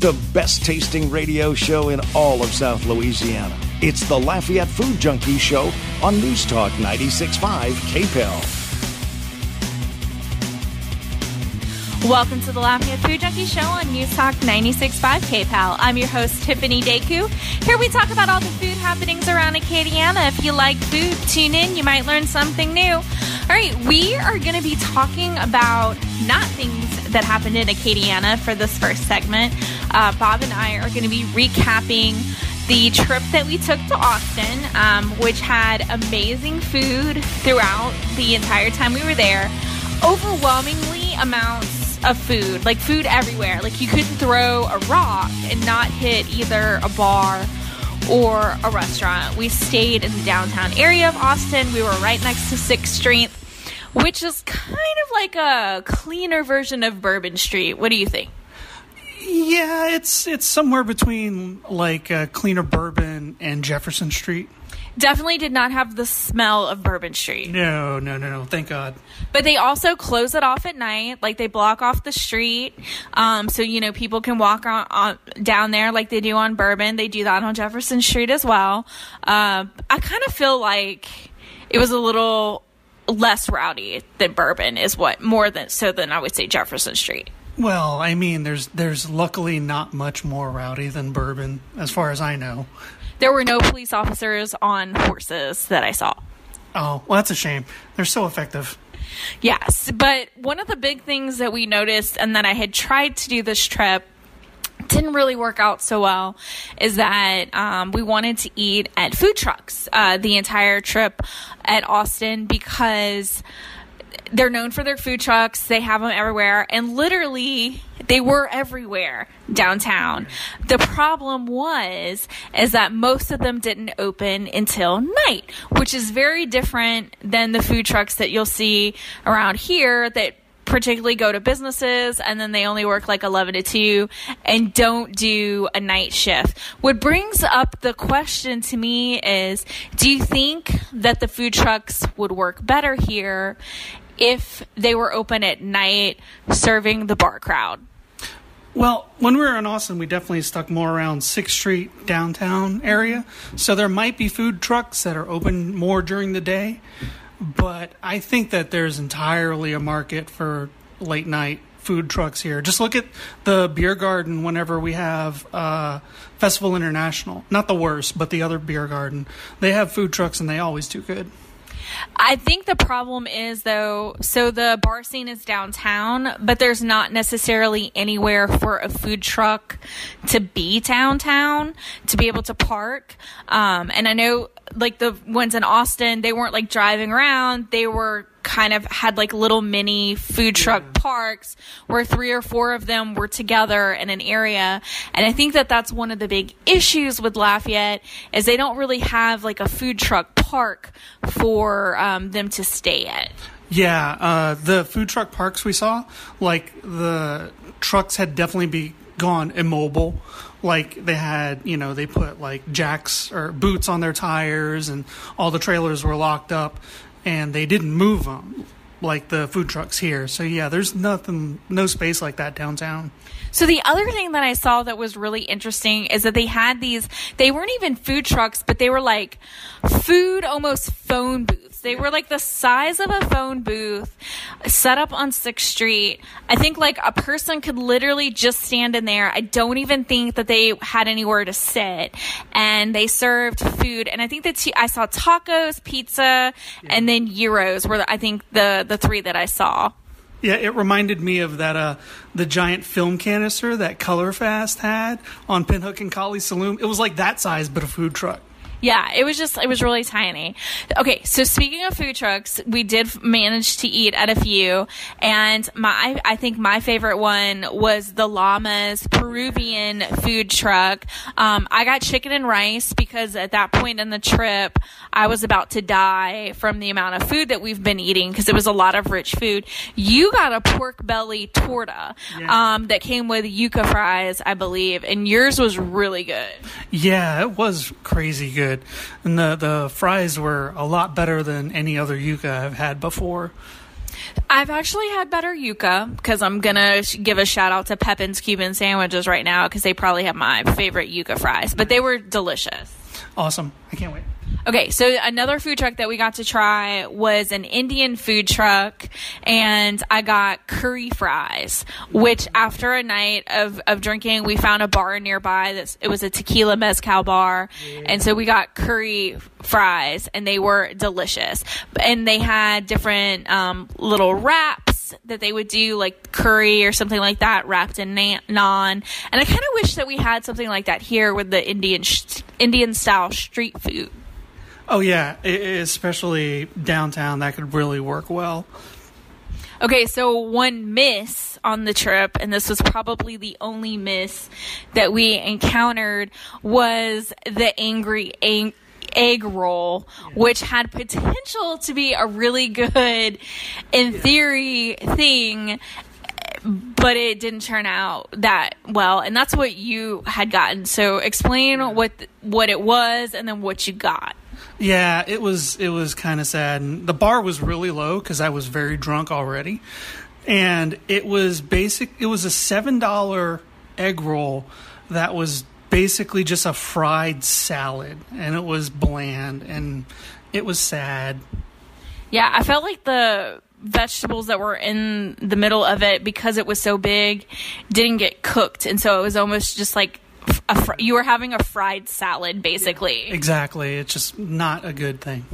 the best tasting radio show in all of South Louisiana. It's the Lafayette Food Junkie Show on News Talk 96.5 KPEL. Welcome to the Lafayette Food Junkie Show on News Talk 96.5 KPEL. I'm your host, Tiffiany. Here we talk about all the food happenings around Acadiana. If you like food, tune in. You might learn something new. All right, we are going to be talking about not things that happened in Acadiana for this first segment. Bob and I are going to be recapping the trip that we took to Austin, which had amazing food throughout the entire time we were there. Overwhelmingly amounts of food, like food everywhere. Like you couldn't throw a rock and not hit either a bar or a restaurant. We stayed in the downtown area of Austin. We were right next to 6th Street, which is kind of like a cleaner version of Bourbon Street. What do you think? Yeah, it's somewhere between like cleaner Bourbon and Jefferson Street. Definitely did not have the smell of Bourbon Street. No, thank God. But they also close it off at night. Like, they block off the street. So, you know, people can walk on down there like they do on Bourbon. They do that on Jefferson Street as well. I kind of feel like it was a little less rowdy than Bourbon is what, more than I would say Jefferson Street. Well, I mean, there's luckily not much more rowdy than Bourbon, as far as I know. There were no police officers on horses that I saw. Oh, well, that's a shame. They're so effective. Yes, but one of the big things that we noticed and that I had tried to do this trip didn't really work out so well is that we wanted to eat at food trucks the entire trip at Austin because they're known for their food trucks. They have them everywhere. And literally, they were everywhere downtown. The problem is that most of them didn't open until night, which is very different than the food trucks that you'll see around here that particularly go to businesses and then they only work like 11 to 2 and don't do a night shift. What brings up the question to me is, do you think that the food trucks would work better here if they were open at night serving the bar crowd? Well, when we were in Austin, we definitely stuck more around 6th Street downtown area. So there might be food trucks that are open more during the day. But I think that there's entirely a market for late night food trucks here. Just look at the beer garden whenever we have Festival International. Not the worst, but the other beer garden. They have food trucks and they always do good. I think the problem is, though, so the bar scene is downtown, but there's not necessarily anywhere for a food truck to be downtown, to be able to park. And I know, like, the ones in Austin, they weren't, like, driving around. They were kind of had, like, little mini food truck parks where 3 or 4 of them were together in an area. And I think that that's one of the big issues with Lafayette is they don't really have, like, a food truck park for them to stay at. Yeah, the food truck parks we saw, like, the trucks had definitely gone immobile. Like, they had, you know, they put, like, jacks or boots on their tires and all the trailers were locked up and they didn't move them like the food trucks here. So, yeah, there's no space like that downtown. So the other thing that I saw that was really interesting is that they had they weren't even food trucks, but they were like food, almost phone booths. They were like the size of a phone booth set up on 6th Street. I think like a person could literally just stand in there. I don't even think that they had anywhere to sit, and they served food. And I think that I saw tacos, pizza, and then gyros were I think the 3 that I saw. Yeah, it reminded me of that the giant film canister that Color Fast had on Pinhook and Colley's Saloon. It was like that size, but a food truck. Yeah, it was really tiny. Okay, so speaking of food trucks, we did manage to eat at a few, and I think my favorite one was the Llama's Peruvian food truck. I got chicken and rice because at that point in the trip, I was about to die from the amount of food that we've been eating because it was a lot of rich food. You got a pork belly torta that came with yuca fries, I believe, and yours was really good. Yeah, it was crazy good. And the fries were a lot better than any other yuca I've had before. I've actually had better yuca, because I'm going to give a shout out to Pepin's Cuban Sandwiches right now, because they probably have my favorite yuca fries, but they were delicious. Awesome. I can't wait. Okay, so another food truck that we got to try was an Indian food truck, and I got curry fries, which after a night of drinking, we found a bar nearby. It was a tequila mezcal bar, and so we got curry fries, and they were delicious. And they had different little wraps that they would do, like curry or something like that, wrapped in naan. And I kind of wish that we had something like that here with the Indian-style street food. Oh, yeah, especially downtown, that could really work well. Okay, so one miss on the trip, and this was probably the only miss that we encountered, was the Angry Egg Roll, which had potential to be a really good, in theory, thing, but it didn't turn out that well, and that's what you had gotten. So explain what it was and then what you got. Yeah, it was kind of sad. And the bar was really low because I was very drunk already. And it was a $7 egg roll that was basically just a fried salad. And it was bland and it was sad. Yeah, I felt like the vegetables that were in the middle of it, because it was so big, didn't get cooked. And so it was almost just like you were having a fried salad, basically. Yeah, exactly. It's just not a good thing.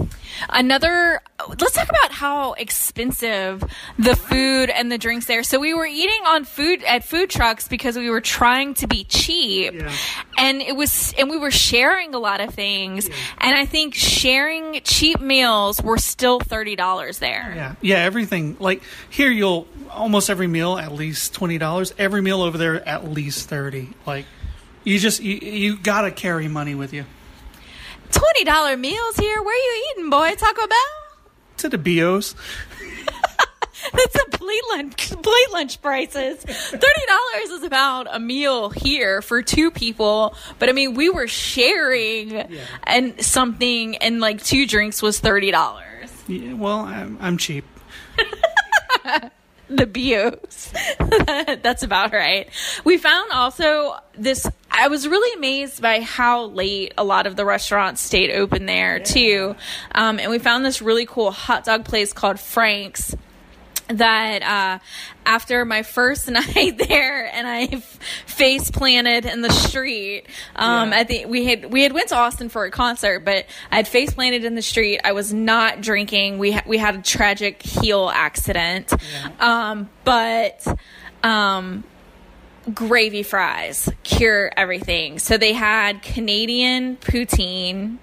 Let's talk about how expensive the food and the drinks there. So we were eating at food trucks because we were trying to be cheap. Yeah. And we were sharing a lot of things. Yeah. And I think sharing cheap meals were still $30 there. Yeah. Yeah, everything. Like here almost every meal at least $20. Every meal over there at least $30. Like you gotta carry money with you. $20 meals here? Where you eating, boy? Taco Bell? To the BOs. That's complete lunch prices. $30 is about a meal here for two people. But I mean, we were sharing and something, and like 2 drinks was $30. Yeah, well, I'm cheap. The BOs. That's about right. We found also I was really amazed by how late a lot of the restaurants stayed open there too. And we found this really cool hot dog place called Frank's that after my first night there, and I face planted in the street. We had went to Austin for a concert, but I had face planted in the street. I was not drinking. We had a tragic heel accident. But gravy fries cure everything. So they had Canadian poutine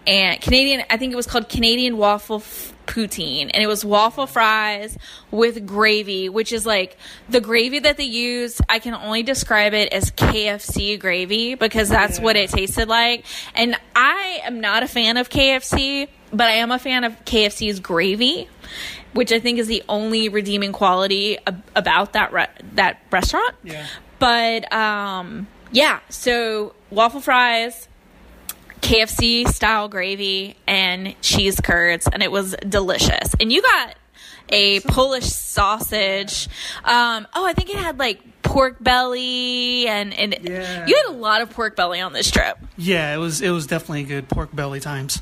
and I think it was called Canadian waffle poutine, and it was waffle fries with gravy, which is like the gravy that they use. I can only describe it as KFC gravy because that's what it tasted like. And I am not a fan of KFC, but I am a fan of KFC's gravy, which I think is the only redeeming quality about that restaurant. Yeah. But so waffle fries, KFC style gravy, and cheese curds, and it was delicious. And you got a Polish sausage. I think it had like pork belly, and you had a lot of pork belly on this trip. Yeah, it was definitely good pork belly times.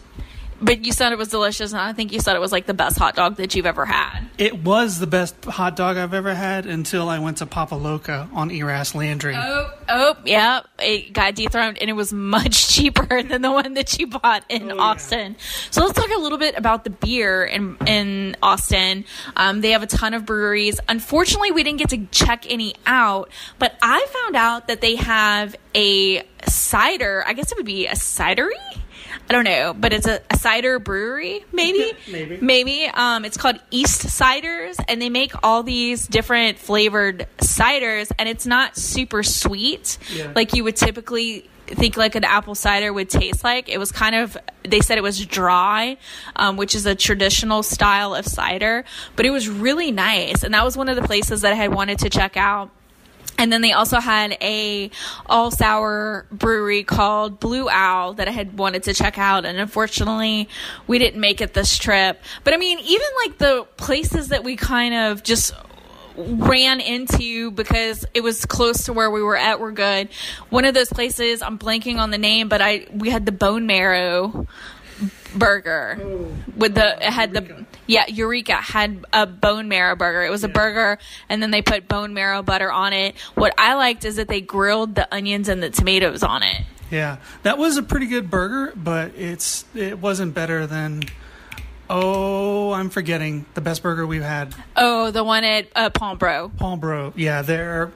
But you said it was delicious, and I think you said it was like the best hot dog that you've ever had. It was the best hot dog I've ever had until I went to Papa Loca on Eras Landry. Yeah. It got dethroned, and it was much cheaper than the one that you bought in Austin. Yeah. So let's talk a little bit about the beer in Austin. They have a ton of breweries. Unfortunately, we didn't get to check any out, but I found out that they have a cider. I guess it would be a cidery? I don't know, but it's a cider brewery, maybe. Maybe. It's called East Ciders, and they make all these different flavored ciders, and it's not super sweet like you would typically think like an apple cider would taste like. It was they said it was dry, which is a traditional style of cider, but it was really nice, and that was one of the places that I had wanted to check out. And then they also had a all sour brewery called Blue Owl that I had wanted to check out. And unfortunately, we didn't make it this trip. But I mean, even like the places that we kind of just ran into because it was close to where we were at were good. One of those places, I'm blanking on the name, but we had the bone marrow burger with Eureka had a bone marrow burger. It was a burger, and then they put bone marrow butter on it. What I liked is that they grilled the onions and the tomatoes on it. Yeah, that was a pretty good burger, but it wasn't better than, I'm forgetting the best burger we've had. Oh, the one at Palmbro. Palmbro, yeah, their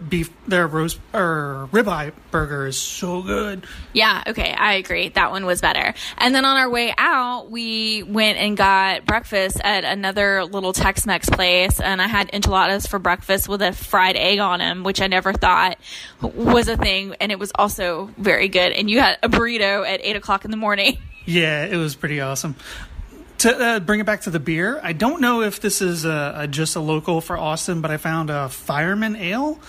roast or ribeye burger is so good. Yeah, okay, I agree. That one was better. And then on our way out, we went and got breakfast at another little Tex-Mex place, and I had enchiladas for breakfast with a fried egg on them, which I never thought was a thing, and it was also very good. And you had a burrito at 8 o'clock in the morning. Yeah, it was pretty awesome. To bring it back to the beer, I don't know if this is just a local for Austin, but I found a Fireman Ale,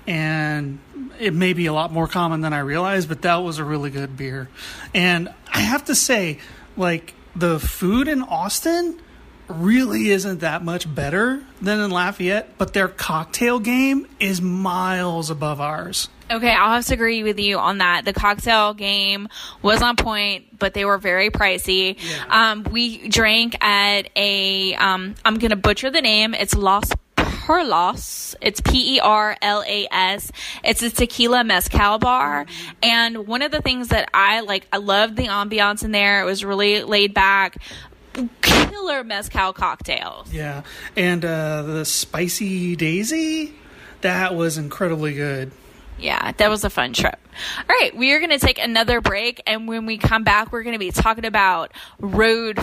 and it may be a lot more common than I realized, but that was a really good beer. And I have to say, like, the food in Austin really isn't that much better than in Lafayette, but their cocktail game is miles above ours. Okay, I'll have to agree with you on that. The cocktail game was on point, but they were very pricey. Yeah. We drank at I'm going to butcher the name. It's Los Perlas. It's Perlas. It's a tequila mezcal bar. Mm-hmm. And one of the things that I loved the ambiance in there. It was really laid back. Killer mezcal cocktails. Yeah. And the Spicy Daisy, that was incredibly good. Yeah, that was a fun trip. All right, we are going to take another break, and when we come back, we're going to be talking about road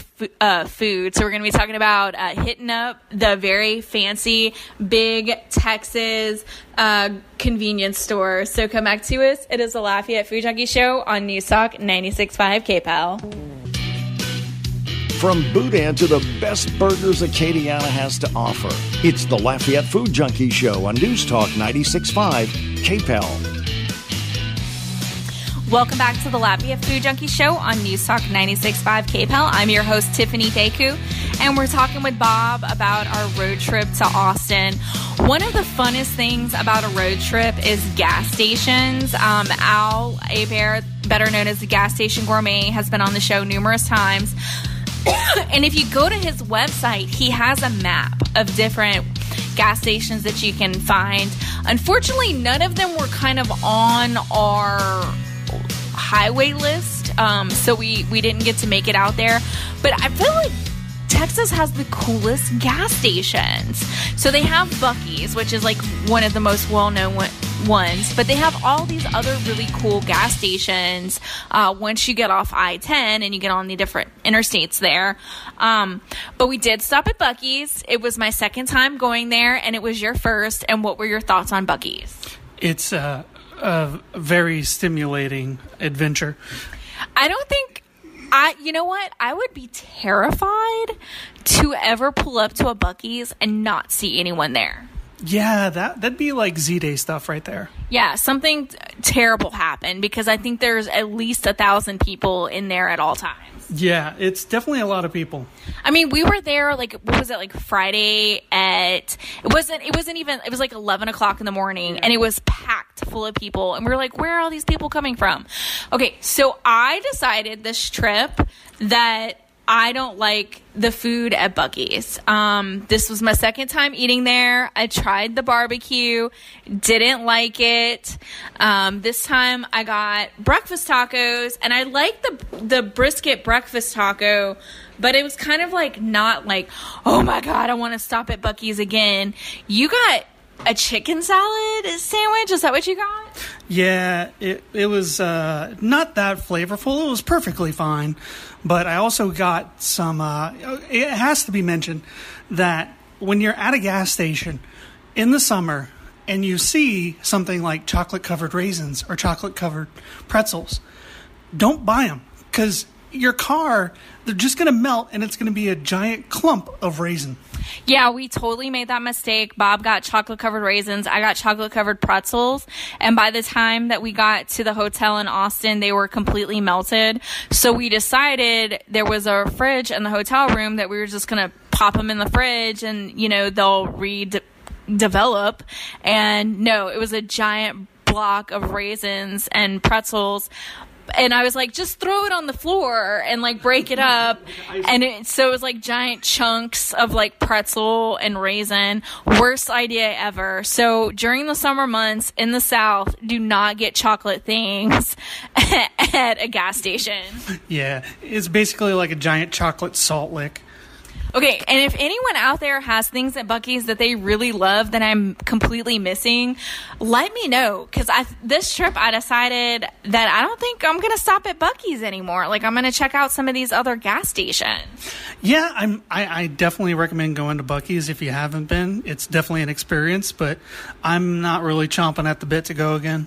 food. So we're going to be talking about hitting up the very fancy, big Texas convenience store. So come back to us. It is the Lafayette Food Junkie Show on News Talk 96.5 KPEL. From Boudin to the best burgers Acadiana has to offer, it's the Lafayette Food Junkie Show on News Talk 96.5 KPEL. Welcome back to the Lafayette Food Junkie Show on News Talk 96.5 KPEL. I'm your host, Tiffiany, and we're talking with Bob about our road trip to Austin. One of the funnest things about a road trip is gas stations. Al Hebert, better known as the Gas Station Gourmet, has been on the show numerous times. And if you go to his website, he has a map of different gas stations that you can find. Unfortunately, none of them were kind of on our highway list, so we didn't get to make it out there. But I feel like Texas has the coolest gas stations. So they have Buc-ee's, which is like one of the most well-known ones, but they have all these other really cool gas stations once you get off I-10 and you get on the different interstates there. But we did stop at Buc-ee's. It was my second time going there, and it was your first. And what were your thoughts on Buc-ee's? It's a very stimulating adventure. I don't think... you know what? I would be terrified to ever pull up to a Buc-ee's and not see anyone there. Yeah, that'd be like Z-Day stuff right there. Yeah, something terrible happened because I think there's at least 1,000 people in there at all times. Yeah, it's definitely a lot of people. I mean, we were there Friday at it was like 11 o'clock in the morning, and it was packed full of people, and we were like, where are all these people coming from? Okay, so I decided this trip that I don't like the food at Buc-ee's. This was my second time eating there. I tried the barbecue, didn't like it. This time I got breakfast tacos, and I liked the brisket breakfast taco, but it was kind of like not like, oh my God, I want to stop at Buc-ee's again. You got a chicken salad sandwich? Is that what you got? Yeah, it was not that flavorful. It was perfectly fine. But I also got some, it has to be mentioned that when you're at a gas station in the summer and you see something like chocolate-covered raisins or chocolate-covered pretzels, don't buy them because your car, they're just going to melt, and it's going to be a giant clump of raisin. Yeah, we totally made that mistake. Bob got chocolate-covered raisins. I got chocolate-covered pretzels. And by the time that we got to the hotel in Austin, they were completely melted. So we decided there was a fridge in the hotel room that we were just going to pop them in the fridge and, they'll redevelop. And no, it was a giant block of raisins and pretzels. And I was like, just throw it on the floor and like break it up. And so it was like giant chunks of like pretzel and raisin. Worst idea ever. So during the summer months in the South, do not get chocolate things at a gas station. Yeah, it's basically like a giant chocolate salt lick. Okay, and if anyone out there has things at Buc-ee's that they really love that I'm completely missing, let me know. Because this trip, I decided that I don't think I'm going to stop at Buc-ee's anymore. Like, I'm going to check out some of these other gas stations. Yeah, I definitely recommend going to Buc-ee's if you haven't been. It's definitely an experience, but I'm not really chomping at the bit to go again.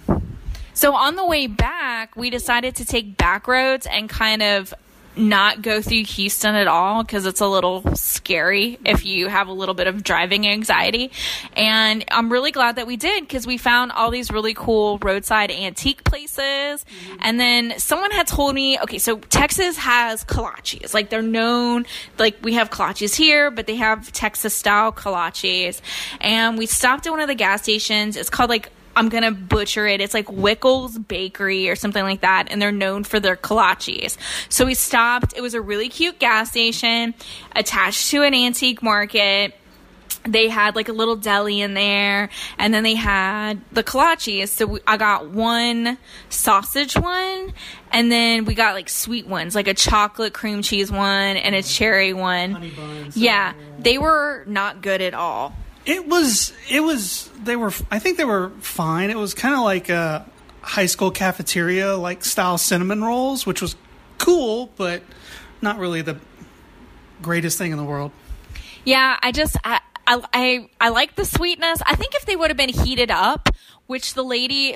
So on the way back, we decided to take back roads and kind of not go through Houston at all because it's a little scary if you have a little bit of driving anxiety. And I'm really glad that we did because we found all these really cool roadside antique places. And then someone had told me, okay, so Texas has kolaches. Like, they're known, like, we have kolaches here, but they have Texas style kolaches. And we stopped at one of the gas stations. It's called, like, I'm going to butcher it. It's like Wickles Bakery or something like that. And they're known for their kolaches. So we stopped. It was a really cute gas station attached to an antique market. They had like a little deli in there. And then they had the kolaches. So I got one sausage one. And then we got like sweet ones, like a chocolate cream cheese one and a cherry one. Honey buns. Yeah. They were not good at all. I think they were fine. It was kind of like a high school cafeteria, like style cinnamon rolls, which was cool, but not really the greatest thing in the world. Yeah, I like the sweetness. I think if they would have been heated up, which the lady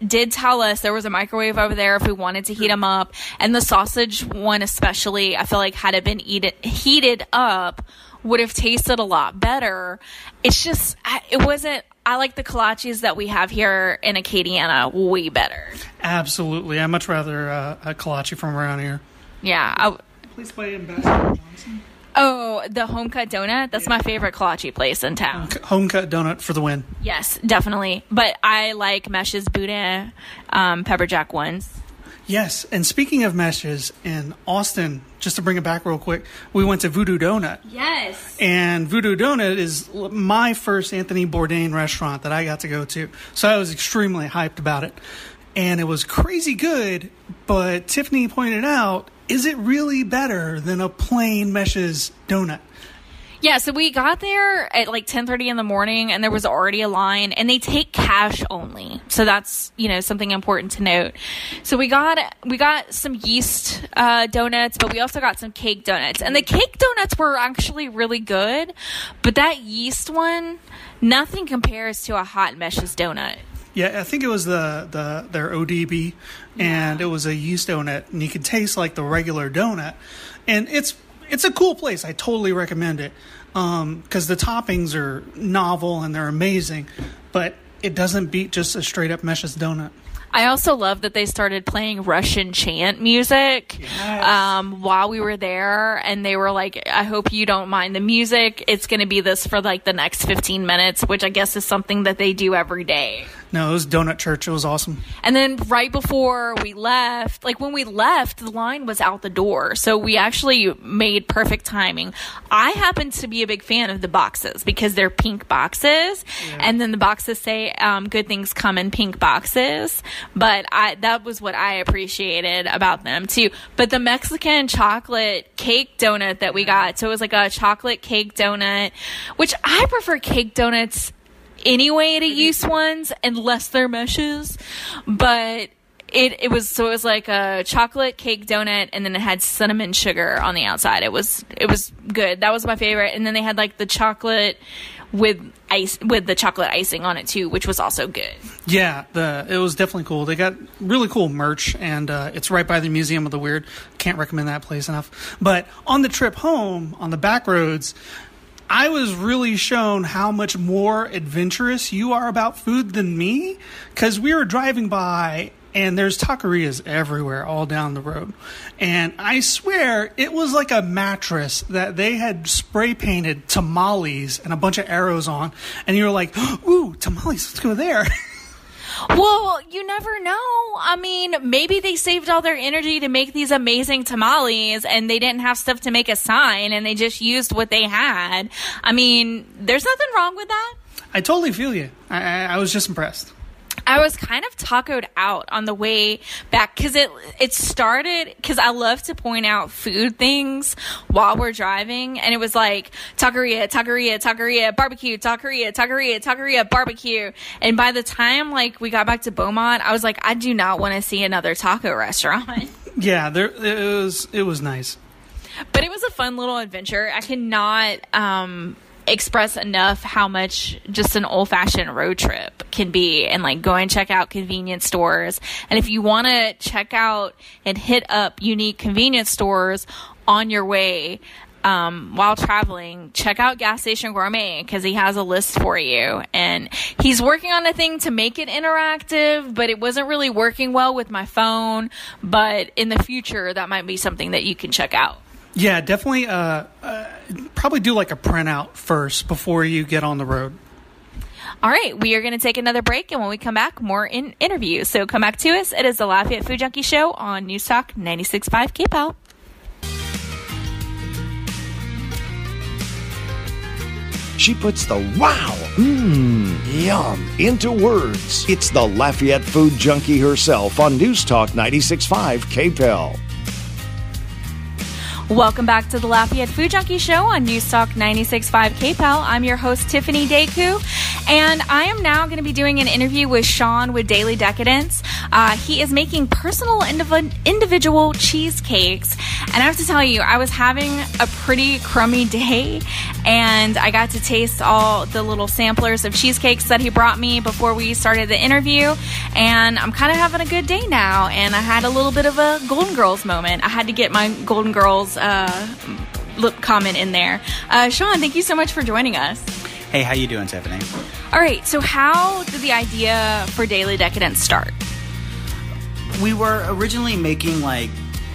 did tell us there was a microwave over there if we wanted to heat them up, and the sausage one especially, I feel like had it been heated up, would have tasted a lot better. It's just, it wasn't, I like the kolaches that we have here in Acadiana way better. Absolutely. I'd much rather a kolache from around here. Yeah. Please play Ambassador Johnson. Oh, the Home Cut Donut? That's my favorite kolache place in town. Home Cut Donut for the win. Yes, definitely. But I like Mesh's Boudin pepper jack ones. Yes, and speaking of Meshes, in Austin, just to bring it back real quick, we went to Voodoo Donut. Yes. And Voodoo Donut is my first Anthony Bourdain restaurant that I got to go to. So I was extremely hyped about it. And it was crazy good, but Tiffany pointed out, is it really better than a plain Meshes donut? Yeah, so we got there at like 10:30 in the morning and there was already a line, and they take cash only. So that's, something important to note. So we got some yeast donuts, but we also got some cake donuts. And the cake donuts were actually really good, but that yeast one, nothing compares to a hot Meshes donut. Yeah, I think it was their ODB, and it was a yeast donut, and you could taste like the regular donut. And it's a cool place. I totally recommend it because the toppings are novel and they're amazing, but it doesn't beat just a straight up Meshes donut. I also love that they started playing Russian chant music while we were there, and they were like, I hope you don't mind the music. It's going to be this for like the next 15 minutes, which I guess is something that they do every day. No, it was Donut Church. It was awesome. And then right before we left, like when we left, the line was out the door. So we actually made perfect timing. I happen to be a big fan of the boxes because they're pink boxes. Yeah. And then the boxes say, good things come in pink boxes. But that was what I appreciated about them too. But the Mexican chocolate cake donut that we got, so it was like a chocolate cake donut, which I prefer cake donuts anyway to yeast ones unless they're Meshes, but it was like a chocolate cake donut, and then it had cinnamon sugar on the outside. It was good. That was my favorite. And then they had like the chocolate with the chocolate icing on it too, which was also good. Yeah, it was definitely cool. They got really cool merch, and it's right by the Museum of the Weird. Can't recommend that place enough. But on the trip home, on the back roads, I was really shown how much more adventurous you are about food than me, because we were driving by and there's taquerias everywhere all down the road. And I swear it was like a mattress that they had spray painted tamales and a bunch of arrows on. And you were like, ooh, tamales, let's go there. Well, you never know. I mean, maybe they saved all their energy to make these amazing tamales and they didn't have stuff to make a sign and they just used what they had. I mean, there's nothing wrong with that. I totally feel you. I was just impressed. I was kind of tacoed out on the way back because it started because I love to point out food things while we're driving, and it was like taqueria, taqueria, taqueria, barbecue, taqueria, taqueria, taqueria, barbecue. And by the time like we got back to Beaumont, I was like, I do not want to see another taco restaurant. Yeah, it was nice, but it was a fun little adventure. I cannot express enough how much just an old-fashioned road trip can be, and like go and check out convenience stores. And if you want to check out and hit up unique convenience stores on your way while traveling, check out Gas Station Gourmet because he has a list for you. And he's working on a thing to make it interactive, but it wasn't really working well with my phone. But in the future, that might be something that you can check out. Yeah, definitely probably do like a printout first before you get on the road. All right, we are going to take another break, and when we come back, more interviews. So come back to us. It is the Lafayette Food Junkie Show on News Talk 96.5 KPEL. She puts the wow, yum into words. It's the Lafayette Food Junkie herself on News Talk 96.5 KPEL. Welcome back to the Lafayette Food Junkie Show on News Talk 96.5 KPEL. I'm your host, Tiffiany, and I am now going to be doing an interview with Sean with Daily Decadence. He is making personal individual cheesecakes, and I have to tell you, I was having a pretty crummy day, and I got to taste all the little samplers of cheesecakes that he brought me before we started the interview, and I'm kind of having a good day now, and I had a little bit of a Golden Girls moment. I had to get my Golden Girls comment in there. Sean, thank you so much for joining us. Hey, how you doing, Tiffany? All right, so how did the idea for Daily Decadence start? We were originally making like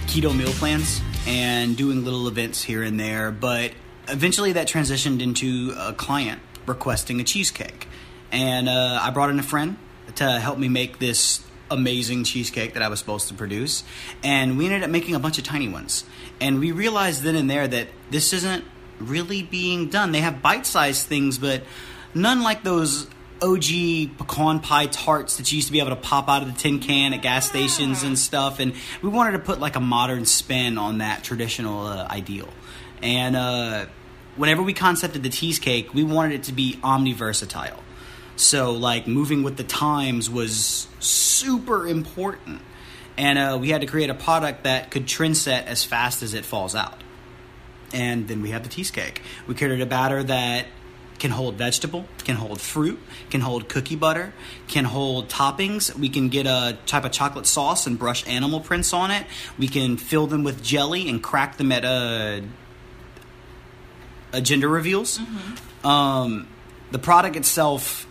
keto meal plans and doing little events here and there, but eventually that transitioned into a client requesting a cheesecake. And I brought in a friend to help me make this amazing cheesecake that I was supposed to produce, and we ended up making a bunch of tiny ones. And we realized then and there that this isn't really being done. They have bite-sized things, but none like those OG pecan pie tarts that you used to be able to pop out of the tin can at gas stations and stuff. And we wanted to put like a modern spin on that traditional ideal. And whenever we concepted the cheesecake, we wanted it to be omni-versatile. So like moving with the times was super important. And we had to create a product that could trend set as fast as it falls out. And then we have the cheesecake. We created a batter that can hold vegetable, can hold fruit, can hold cookie butter, can hold toppings. We can get a type of chocolate sauce and brush animal prints on it. We can fill them with jelly and crack them at gender reveals. Mm-hmm. The product itself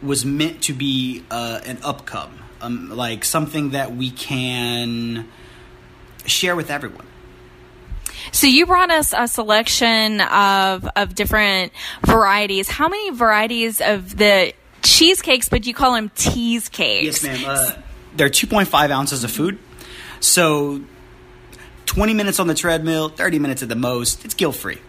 was meant to be an upcome, like something that we can share with everyone. So you brought us a selection of different varieties. How many varieties of the cheesecakes, but you call them tease cakes? Yes, ma'am. They're 2.5 ounces of food. So 20 minutes on the treadmill, 30 minutes at the most. It's guilt-free.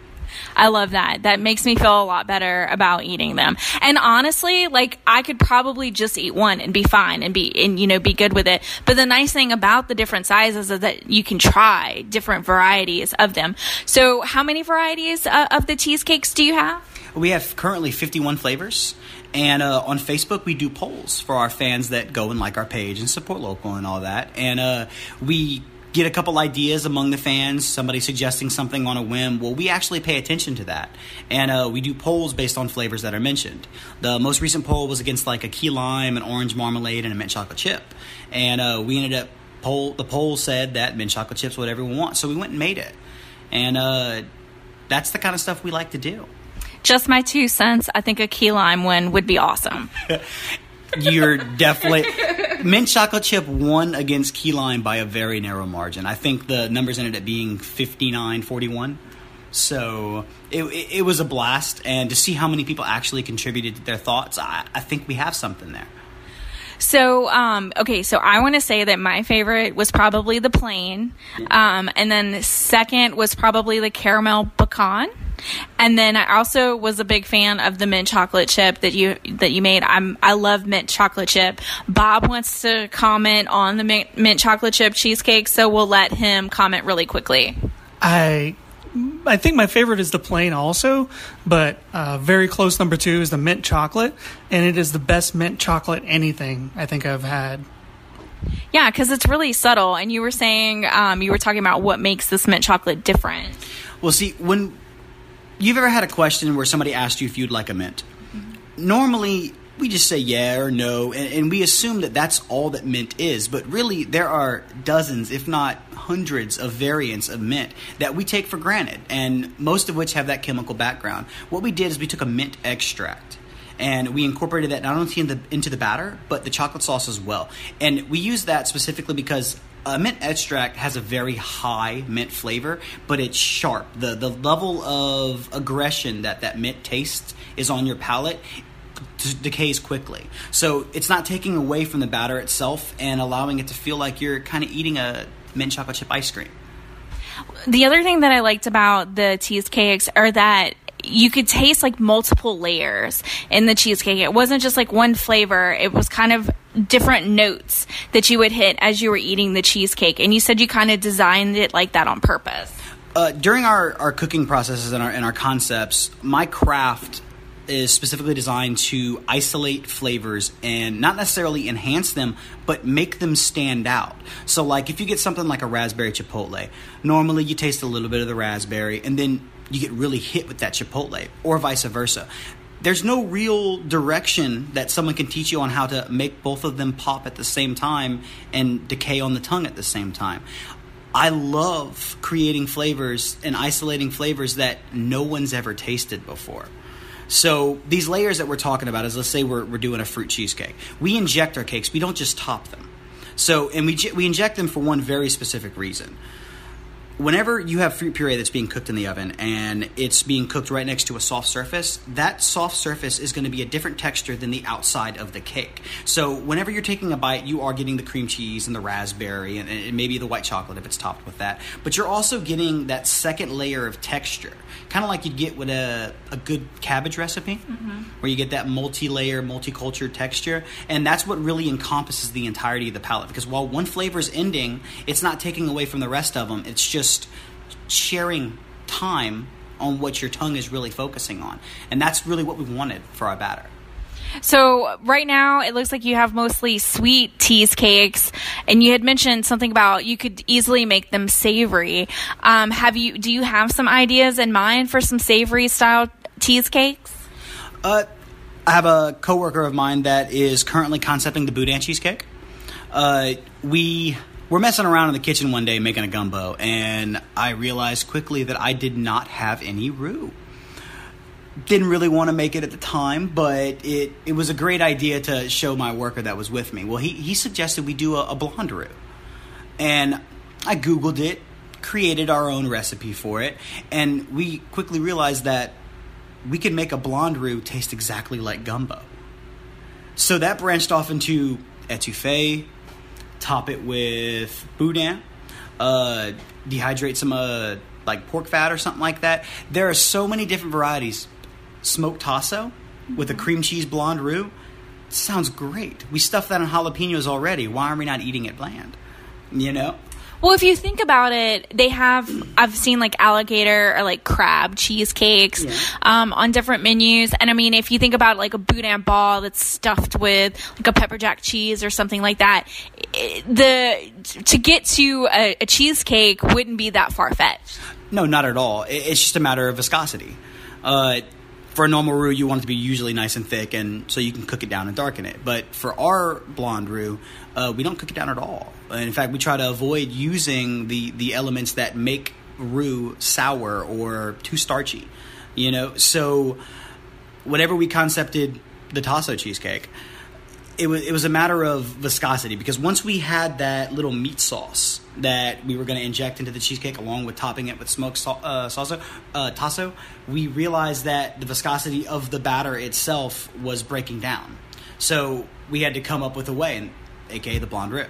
I love that. That makes me feel a lot better about eating them. And honestly, like I could probably just eat one and be fine and be good with it. But the nice thing about the different sizes is that you can try different varieties of them. So how many varieties of the cheesecakes do you have? We have currently 51 flavors. And on Facebook, we do polls for our fans that go and like our page and support local and all that. And we get a couple ideas among the fans, somebody suggesting something on a whim, well, we actually pay attention to that. And we do polls based on flavors that are mentioned. The most recent poll was against like a key lime, an orange marmalade, and a mint chocolate chip. And we ended up, the poll said that mint chocolate chips, what everyone wants. So we went and made it. And that's the kind of stuff we like to do. Just my 2 cents. I think a key lime one would be awesome. You're definitely... Mint chocolate chip won against key lime by a very narrow margin. I think the numbers ended up being 59-41. So it was a blast. And to see how many people actually contributed their thoughts, I think we have something there. So, okay, so I want to say that my favorite was probably the plain. And then second was probably the caramel pecan. And then I also was a big fan of the mint chocolate chip that you made. I love mint chocolate chip. Bob wants to comment on the mint chocolate chip cheesecake, so we'll let him comment really quickly. I think my favorite is the plain also, but very close number 2 is the mint chocolate, and it is the best mint chocolate anything I think I've had. Yeah, because it's really subtle, and you were saying, you were talking about what makes this mint chocolate different. Well, see, when you've ever had a question where somebody asked you if you'd like a mint, normally we just say yeah or no, and we assume that that's all that mint is. But really, there are dozens, if not hundreds, of variants of mint that we take for granted, and most of which have that chemical background. What we did is we took a mint extract, and we incorporated that not only into the batter, but the chocolate sauce as well. And we use that specifically because a mint extract has a very high mint flavor, but it's sharp. The level of aggression that mint tastes is on your palate decays quickly. So it's not taking away from the batter itself and allowing it to feel like you're kind of eating a mint chocolate chip ice cream. The other thing that I liked about the cheesecakes are that you could taste like multiple layers in the cheesecake. It wasn't just like one flavor. It was kind of different notes that you would hit as you were eating the cheesecake. And you said you kind of designed it like that on purpose. During our cooking processes and our concepts, my craft is specifically designed to isolate flavors and not necessarily enhance them, but make them stand out. So like if you get something like a raspberry chipotle, normally you taste a little bit of the raspberry and then you get really hit with that chipotle, or vice versa. There's no real direction that someone can teach you on how to make both of them pop at the same time and decay on the tongue at the same time. I love creating flavors and isolating flavors that no one's ever tasted before. So these layers that we're talking about is, let's say we're doing a fruit cheesecake. We inject our cakes. We don't just top them. So, and we inject them for one very specific reason. Whenever you have fruit puree that's being cooked in the oven and it's being cooked right next to a soft surface, that soft surface is going to be a different texture than the outside of the cake. So whenever you're taking a bite, you are getting the cream cheese and the raspberry and maybe the white chocolate if it's topped with that. But you're also getting that second layer of texture, kind of like you'd get with a good cabbage recipe, where you get that multi-layer, multicultural texture. And that's what really encompasses the entirety of the palate. Because while one flavor is ending, it's not taking away from the rest of them. It's just sharing time on what your tongue is really focusing on. And that's really what we wanted for our batter. So right now it looks like you have mostly sweet cheesecakes, and you had mentioned something about you could easily make them savory. Do you have some ideas in mind for some savory style cheesecakes? I have a coworker of mine that is currently concepting the boudin cheesecake. We're messing around in the kitchen one day making a gumbo, and I realized quickly that I did not have any roux. Didn't really want to make it at the time, but it was a great idea to show my worker that was with me. Well, he suggested we do a blonde roux. And I Googled it, created our own recipe for it, and we quickly realized that we could make a blonde roux taste exactly like gumbo. So that branched off into etouffee, top it with boudin, dehydrate some like pork fat or something like that. There are so many different varieties. Smoked tasso with a cream cheese blonde roux sounds great. We stuffed that in jalapenos already. Why are we not eating it bland? You know? Well, if you think about it, I've seen like alligator or like crab cheesecakes on different menus. And I mean, if you think about like a boudin ball that's stuffed with like a pepper jack cheese or something like that, to get to a cheesecake wouldn't be that far-fetched. No, not at all. It's just a matter of viscosity. For a normal roux, you want it to be usually nice and thick, and so you can cook it down and darken it. But for our blonde roux, we don't cook it down at all. And in fact, we try to avoid using the elements that make roux sour or too starchy. So whenever we concepted the tasso cheesecake, it was a matter of viscosity, because once we had that little meat sauce that we were going to inject into the cheesecake along with topping it with smoked tasso, we realized that the viscosity of the batter itself was breaking down. So we had to come up with a way, aka the blonde roux.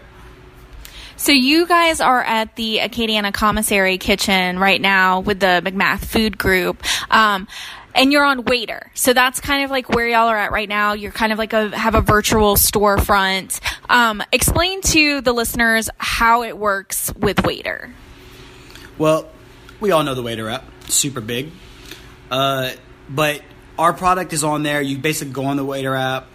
So you guys are at the Acadiana Commissary Kitchen right now with the McMath Food Group. And you're on Waiter. So that's kind of like where y'all are at right now. You're kind of like have a virtual storefront. Explain to the listeners how it works with Waiter. Well, we all know the Waiter app. It's super big. But our product is on there. You basically go on the Waiter app.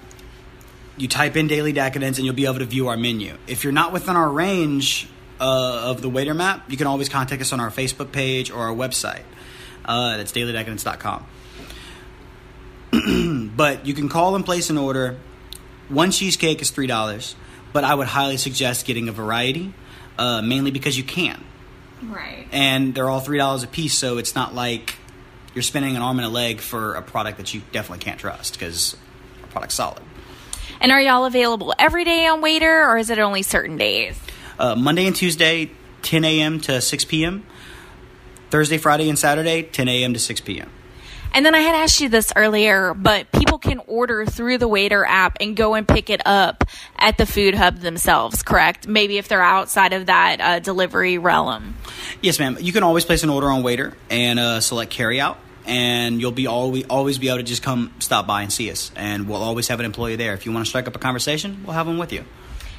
You type in Daily Decadence and you'll be able to view our menu. If you're not within our range of the Waiter map, you can always contact us on our Facebook page or our website. That's dailydecadence.com. But you can call and place an order. One cheesecake is $3, but I would highly suggest getting a variety, mainly because you can. Right. And they're all $3 a piece, so it's not like you're spending an arm and a leg for a product that you definitely can't trust, because our product's solid. And are y'all available every day on Waiter, or is it only certain days? Monday and Tuesday, 10 a.m. to 6 p.m. Thursday, Friday, and Saturday, 10 a.m. to 6 p.m. And then I had asked you this earlier, but people can order through the Waiter app and go and pick it up at the food hub themselves, correct? Maybe if they're outside of that delivery realm. Yes, ma'am. You can always place an order on Waiter and select carryout, and you'll always be able to just come stop by and see us. And we'll always have an employee there. If you want to strike up a conversation, we'll have them with you.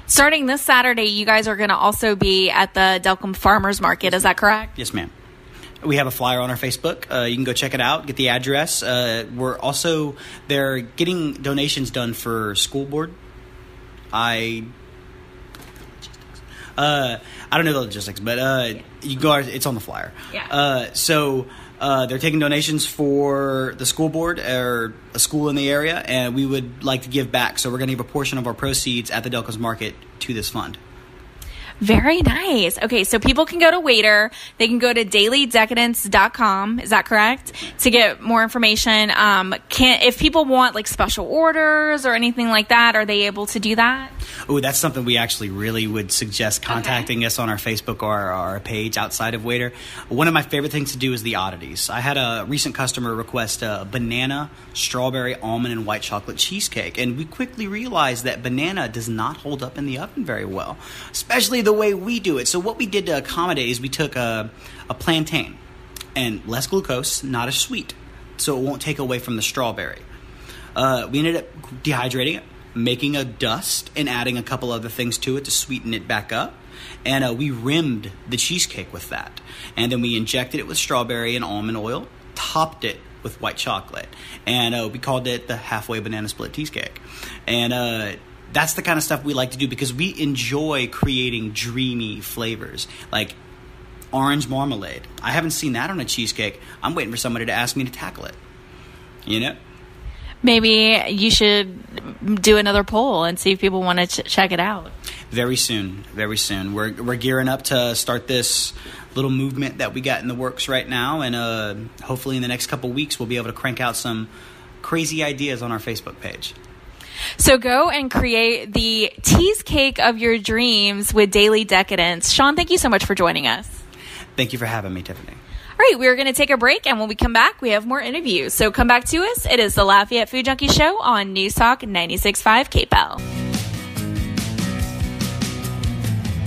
Starting this Saturday, you guys are going to also be at the Delcombe Farmers Market. Is that correct? Yes, ma'am. We have a flyer on our Facebook. You can go check it out, get the address. They're getting donations done for school board. I don't know the logistics, but you go. It's on the flyer. Yeah. So they're taking donations for the school board or a school in the area, and we would like to give back. So we're going to give a portion of our proceeds at the Delcombe Market to this fund. Very nice. Okay, so people can go to Waiter. They can go to dailydecadence.com. Is that correct? To get more information. If people want like special orders or anything like that, are they able to do that? Oh, that's something we actually really would suggest contacting us on our Facebook or our page outside of Waiter. One of my favorite things to do is the oddities. I had a recent customer request a banana, strawberry, almond, and white chocolate cheesecake, and we quickly realized that banana does not hold up in the oven very well, especially the way we do it. So what we did to accommodate is we took a plantain and less glucose, not as sweet, so it won't take away from the strawberry. We ended up dehydrating it, making a dust, and adding a couple other things to it to sweeten it back up. And we rimmed the cheesecake with that. And then we injected it with strawberry and almond oil, topped it with white chocolate. And we called it the halfway banana split cheesecake. And that's the kind of stuff we like to do because we enjoy creating dreamy flavors. Like orange marmalade. I haven't seen that on a cheesecake. I'm waiting for somebody to ask me to tackle it. You know? Maybe you should do another poll and see if people want to check it out. Very soon. Very soon. We're gearing up to start this little movement that we got in the works right now. And hopefully in the next couple weeks, we'll be able to crank out some crazy ideas on our Facebook page. So go and create the cheesecake of your dreams with Daily Decadence. Sean, thank you so much for joining us. Thank you for having me, Tiffany. All right, we're going to take a break, and when we come back, we have more interviews. So come back to us. It is the Lafayette Food Junkie Show on News Talk 96.5 KPEL.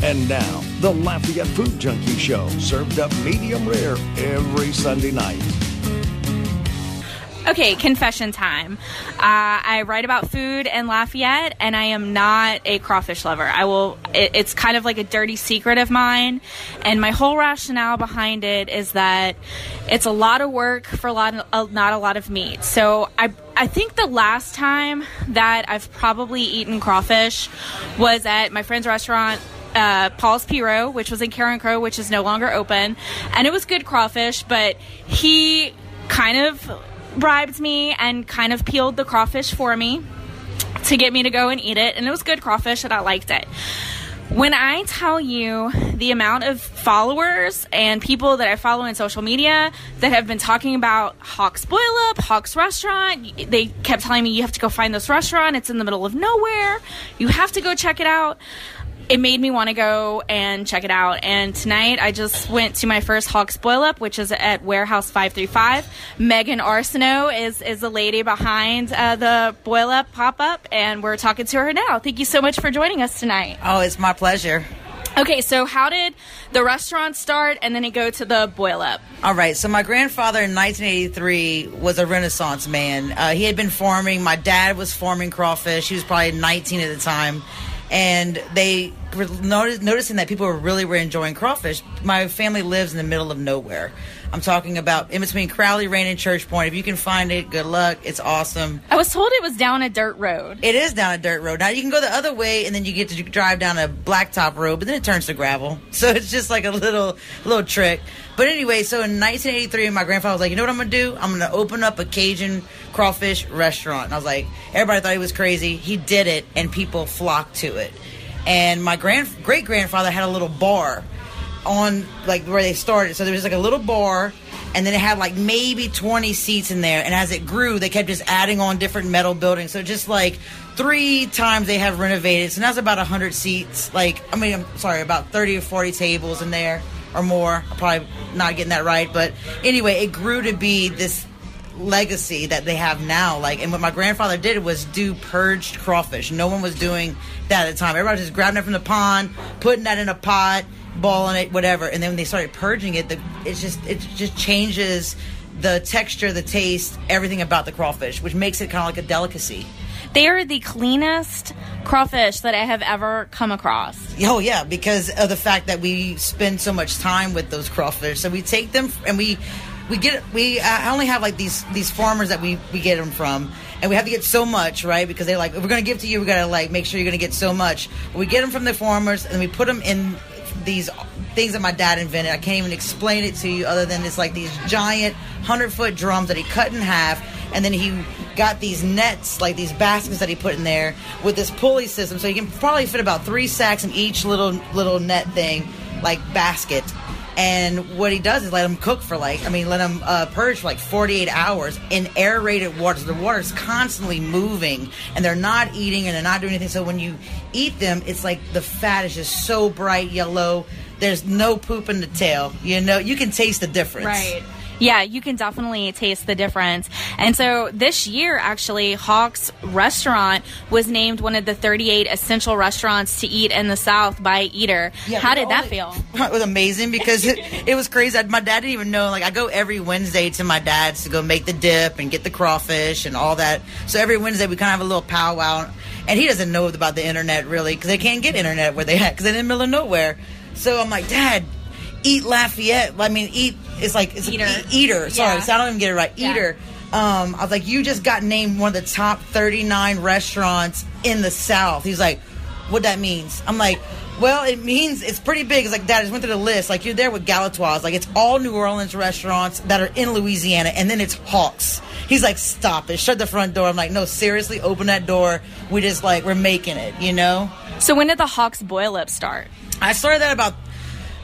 And now, the Lafayette Food Junkie Show, served up medium rare every Sunday night. Okay, confession time. I write about food in Lafayette, and I am not a crawfish lover. It's kind of like a dirty secret of mine, and my whole rationale behind it is that it's a lot of work for not a lot of meat. So I think the last time that I've probably eaten crawfish was at my friend's restaurant, Paul's Piro, which was in Karen Crow, which is no longer open, and it was good crawfish, but he kind of bribed me and kind of peeled the crawfish for me to get me to go and eat it, and it was good crawfish and I liked it. When I tell you the amount of followers and people that I follow in social media that have been talking about Hawk's Boil Up, Hawk's Restaurant, they kept telling me, you have to go find this restaurant, it's in the middle of nowhere, you have to go check it out. It made me want to go and check it out. And tonight I just went to my first Hawk's Boil Up, which is at Warehouse 535. Megan Arsenault is the lady behind the Boil Up pop-up, and we're talking to her now. Thank you so much for joining us tonight. Oh, it's my pleasure. Okay, so how did the restaurant start and then it go to the Boil Up? All right, so my grandfather in 1983 was a Renaissance man. He had been farming. My dad was farming crawfish. He was probably 19 at the time. And they were noticing that people were enjoying crawfish. My family lives in the middle of nowhere. I'm talking about in between Crowley, Rain, and Church Point. If you can find it, good luck. It's awesome. I was told it was down a dirt road. It is down a dirt road. Now, you can go the other way, and then you get to drive down a blacktop road, but then it turns to gravel. So it's just like a little trick. But anyway, so in 1983, my grandfather was like, you know what I'm going to do? I'm going to open up a Cajun crawfish restaurant. And I was like, everybody thought he was crazy. He did it, and people flocked to it. And my great-grandfather had a little bar on, like, where they started. So there was, like, a little bar, and then it had, like, maybe 20 seats in there. And as it grew, they kept just adding on different metal buildings. So just, like, 3 times they have renovated. So now it's about 100 seats. About 30 or 40 tables in there or more. I'm probably not getting that right. But anyway, it grew to be this legacy that they have now. And what my grandfather did was do purged crawfish. No one was doing that at the time. Everybody was just grabbing it from the pond, putting that in a pot, balling it, whatever. And then when they started purging it, it just changes the texture, the taste, everything about the crawfish, which makes it kind of like a delicacy. They are the cleanest crawfish that I have ever come across. Oh, yeah, because of the fact that we spend so much time with those crawfish. So we take them and we only have like these farmers that we get them from, and we have to get so much, right? Because they're like, if we're going to give to you, we got to like make sure you're going to get so much. But we get them from the farmers, and we put them in these things that my dad invented. I can't even explain it to you other than it's like these giant 100-foot drums that he cut in half, and then he got these nets, like these baskets that he put in there with this pulley system, so you can probably fit about 3 sacks in each little net thing, like basket. And what he does is let them cook for let them purge for like 48 hours in aerated water. So the water is constantly moving, and they're not eating and they're not doing anything. So when you eat them, it's like the fat is just so bright yellow. There's no poop in the tail. You know, you can taste the difference. Right. Yeah, you can definitely taste the difference. And so this year, actually, Hawk's Restaurant was named one of the 38 essential restaurants to eat in the South by Eater. Yeah, how did that feel? It was amazing because it was crazy. My dad didn't even know. Like, I go every Wednesday to my dad's to go make the dip and get the crawfish and all that. So every Wednesday we kind of have a little powwow. And he doesn't know about the internet, really, because they can't get internet where they at, because they're in the middle of nowhere. So I'm like, Dad, eat Lafayette. Eat. It's Eater. Sorry, Yeah. so I don't even get it right. Yeah. Eater. I was like, you just got named one of the top 39 restaurants in the South. He's like, what that means? I'm like, well, it means it's pretty big. It's like, Dad, I just went through the list. Like, you're there with Galatoire's. Like, it's all New Orleans restaurants that are in Louisiana, and then it's Hawk's. He's like, stop it. Shut the front door. I'm like, no, seriously, open that door. We just, we're making it, you know? So when did the Hawk's Boil Up start? I started that about...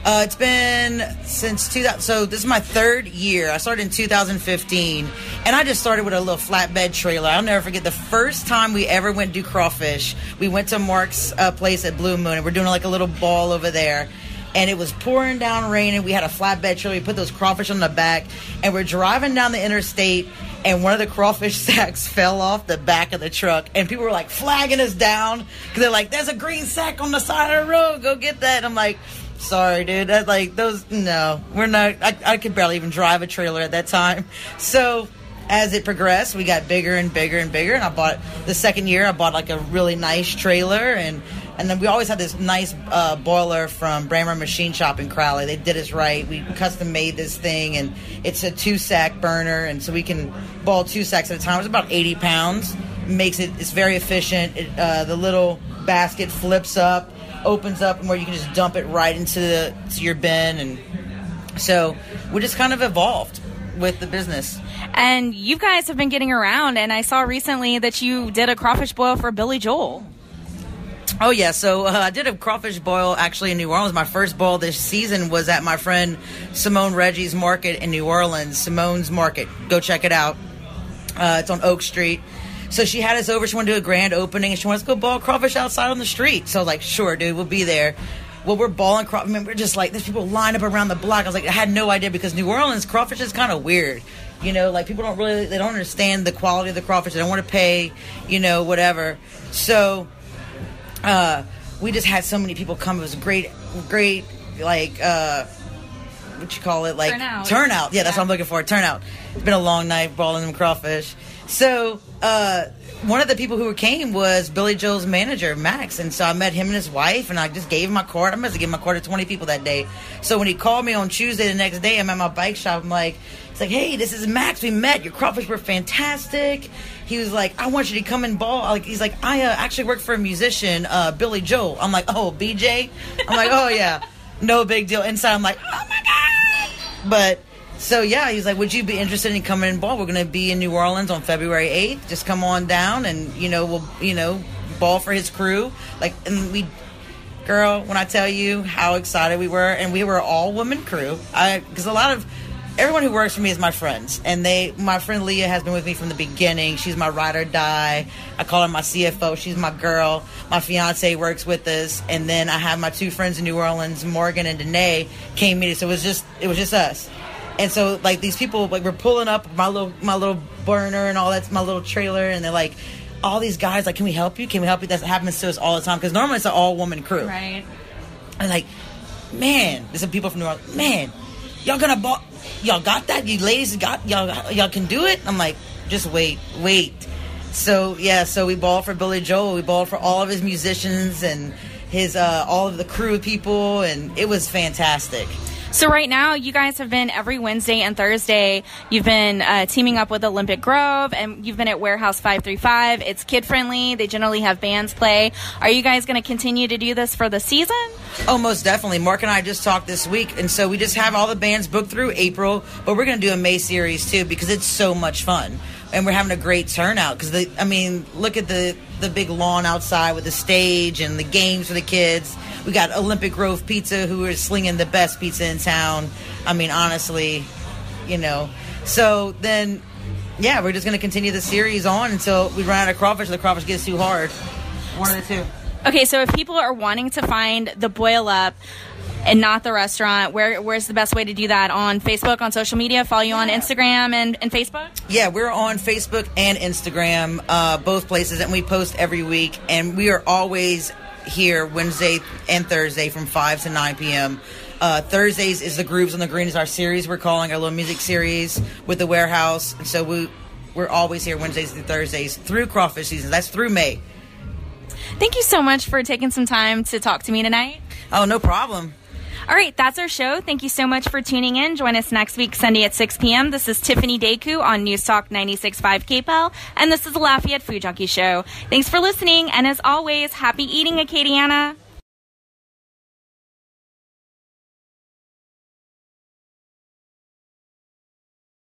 it's been since 2000. So this is my 3rd year. I started in 2015, and I just started with a little flatbed trailer. I'll never forget the first time we ever went to do crawfish. We went to Mark's place at Blue Moon, and we're doing like a little ball over there. And it was pouring down raining. We had a flatbed trailer. We put those crawfish on the back, and we're driving down the interstate, and one of the crawfish sacks fell off the back of the truck, and people were like flagging us down because they're like, "There's a green sack on the side of the road. Go get that." And I'm like, sorry, dude. No, we're not. I could barely even drive a trailer at that time. So as it progressed, we got bigger and bigger and bigger. And I bought the second year. I bought like a really nice trailer, and then we always had this nice boiler from Brammer Machine Shop in Crowley. They did us right. We custom made this thing, and it's a 2-sack burner, and so we can boil 2 sacks at a time. It's about 80 pounds. It's very efficient. The little basket flips up, opens up, and where you can just dump it right into your bin, and so we just kind of evolved with the business. And you guys have been getting around, and I saw recently that you did a crawfish boil for Billy Joel. Oh, yeah. So I did a crawfish boil actually in New Orleans. My first boil this season was at my friend Simone Reggie's market in New Orleans, Simone's Market. Go check it out. It's on Oak Street. So she had us over. She wanted to do a grand opening, and she wanted us to go boil crawfish outside on the street. So I was like, sure, dude, we'll be there. Well, we're boiling crawfish. I mean, we're just like, there's people lined up around the block. I was like, I had no idea, because New Orleans crawfish is kind of weird. You know, like people they don't understand the quality of the crawfish. They don't want to pay, whatever. So we just had so many people come. It was a great, like, what you call it? Like turnout. Yeah, that's what I'm looking for. Turnout. It's been a long night boiling them crawfish. So one of the people who came was Billy Joel's manager, Max. And so I met him and his wife, and I just gave him my card. I must have given my card to 20 people that day. So when he called me on Tuesday the next day, I'm at my bike shop. I'm like, it's like, hey, this is Max. We met. Your crawfish were fantastic. He was like, I want you to come and boil. He's like, I actually work for a musician, Billy Joel. I'm like, oh, BJ? I'm like, oh, yeah. No big deal. Inside, I'm like, oh, my God. But, so, yeah, he's like, would you be interested in coming and boil? We're going to be in New Orleans on February 8th. Just come on down and, we'll, boil for his crew. Girl, when I tell you how excited we were, and we were an all-woman crew, because everyone who works for me is my friends, and my friend Leah has been with me from the beginning. She's my ride or die. I call her my CFO. She's my girl. My fiance works with us, and then I have my 2 friends in New Orleans, Morgan and Danae, came meet us. So it was just us. And so like these people, like we're pulling up my little burner and all that's my little trailer, and they're like, all these guys like, can we help you? Can we help you? That happens to us all the time, because normally it's an all woman crew. Right. And like, man, there's some people from New Orleans. Man, y'all gonna ball. Y'all got that? You ladies y'all can do it? I'm like, just wait. So yeah, so we balled for Billy Joel. We balled for all of his musicians and his all of the crew people, and it was fantastic. So right now, you guys have been every Wednesday and Thursday. You've been teaming up with Olympic Grove, and you've been at Warehouse 535. It's kid-friendly. They generally have bands play. Are you guys going to continue to do this for the season? Oh, most definitely. Mark and I just talked this week, and so we just have all the bands booked through April, but we're going to do a May series, too, because it's so much fun. And we're having a great turnout, because, look at the big lawn outside with the stage and the games for the kids. We got Olympic Grove Pizza, who are slinging the best pizza in town. Honestly, So then, yeah, we're just going to continue the series on until we run out of crawfish or the crawfish gets too hard. One of the two. Okay, so if people are wanting to find the Boil Up and not the restaurant, where's the best way to do that? On Facebook, on social media? Follow you on Instagram and Facebook? Yeah, we're on Facebook and Instagram, both places, and we post every week. And we are always here Wednesday and Thursday from 5 to 9 p.m. Thursdays is the Grooves on the Green, is our series we're calling, our little music series with the Warehouse. And so we're always here Wednesdays through Thursdays through crawfish season. That's through May. Thank you so much for taking some time to talk to me tonight. Oh, no problem. All right, that's our show. Thank you so much for tuning in. Join us next week, Sunday at 6 p.m. This is Tiffiany Deku on News Talk 96.5 KPEL, and this is the Lafayette Food Junkie Show. Thanks for listening, and as always, happy eating, Acadiana.